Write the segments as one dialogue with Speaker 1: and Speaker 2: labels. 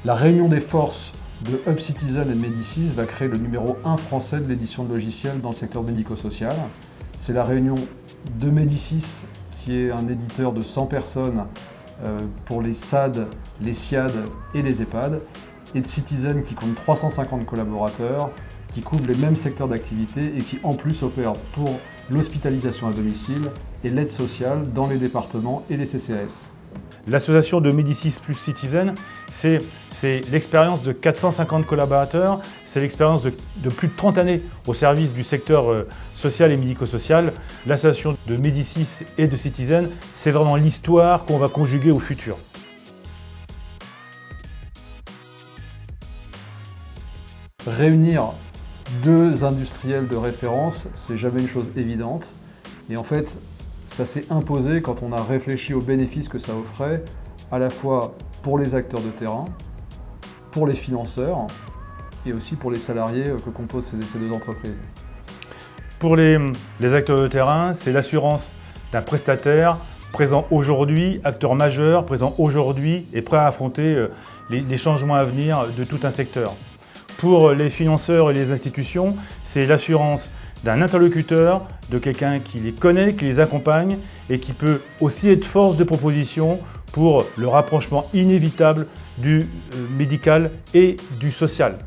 Speaker 1: La réunion des forces de Hub Citizen et de Médicis va créer le numéro 1 français de l'édition de logiciels dans le secteur médico-social. C'est la réunion de Médicis, qui est un éditeur de 100 personnes pour les SAD, les SIAD et les EHPAD, et de Citizen qui compte 350 collaborateurs, qui couvrent les mêmes secteurs d'activité et qui en plus opèrent pour l'hospitalisation à domicile et l'aide sociale dans les départements et les CCAS.
Speaker 2: L'association de Médicis plus Citizen, c'est l'expérience de 450 collaborateurs, c'est l'expérience de plus de 30 années au service du secteur social et médico-social. L'association de Médicis et de Citizen, c'est vraiment l'histoire qu'on va conjuguer au futur.
Speaker 1: Réunir deux industriels de référence, c'est jamais une chose évidente. Et en fait, ça s'est imposé quand on a réfléchi aux bénéfices que ça offrait, à la fois pour les acteurs de terrain, pour les financeurs et aussi pour les salariés que composent ces deux entreprises.
Speaker 2: Pour les acteurs de terrain, c'est l'assurance d'un prestataire présent aujourd'hui, acteur majeur, présent aujourd'hui et prêt à affronter les changements à venir de tout un secteur. Pour les financeurs et les institutions, c'est l'assurance d'un interlocuteur, de quelqu'un qui les connaît, qui les accompagne et qui peut aussi être force de proposition pour le rapprochement inévitable du médical et du social.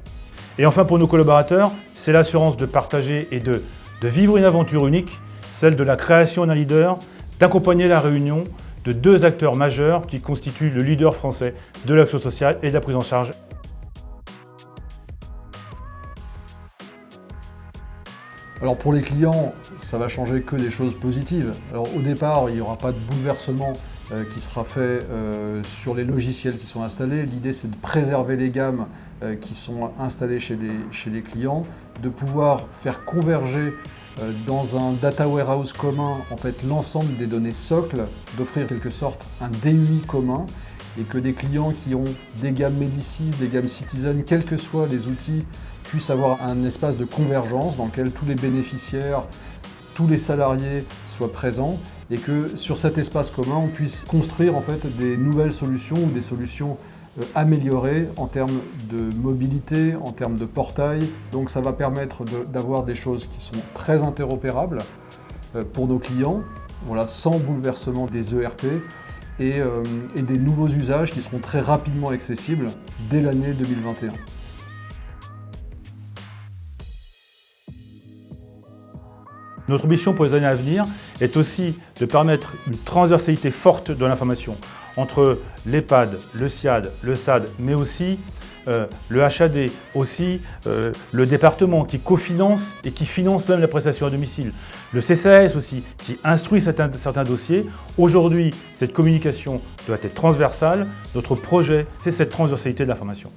Speaker 2: Et enfin pour nos collaborateurs, c'est l'assurance de partager et de vivre une aventure unique, celle de la création d'un leader, d'accompagner la réunion de deux acteurs majeurs qui constituent le leader français de l'action sociale et de la prise en charge.
Speaker 1: Alors pour les clients, ça va changer que des choses positives. Alors au départ, il n'y aura pas de bouleversement qui sera fait sur les logiciels qui sont installés. L'idée, c'est de préserver les gammes qui sont installées chez les clients, de pouvoir faire converger dans un data warehouse commun en fait, l'ensemble des données socles, d'offrir en quelque sorte un DUI commun, et que des clients qui ont des gammes Médicis, des gammes Citizen, quels que soient les outils, puissent avoir un espace de convergence dans lequel tous les bénéficiaires, tous les salariés soient présents et que sur cet espace commun, on puisse construire en fait des nouvelles solutions ou des solutions améliorées en termes de mobilité, en termes de portail. Donc ça va permettre d'avoir des choses qui sont très interopérables pour nos clients, voilà, sans bouleversement des ERP et des nouveaux usages qui seront très rapidement accessibles dès l'année 2021.
Speaker 2: Notre ambition pour les années à venir est aussi de permettre une transversalité forte de l'information entre l'EHPAD, le SIAD, le SAD, mais aussi le HAD, aussi le département qui cofinance et qui finance même la prestation à domicile, le CCAS aussi qui instruit certains dossiers. Aujourd'hui, cette communication doit être transversale. Notre projet, c'est cette transversalité de l'information.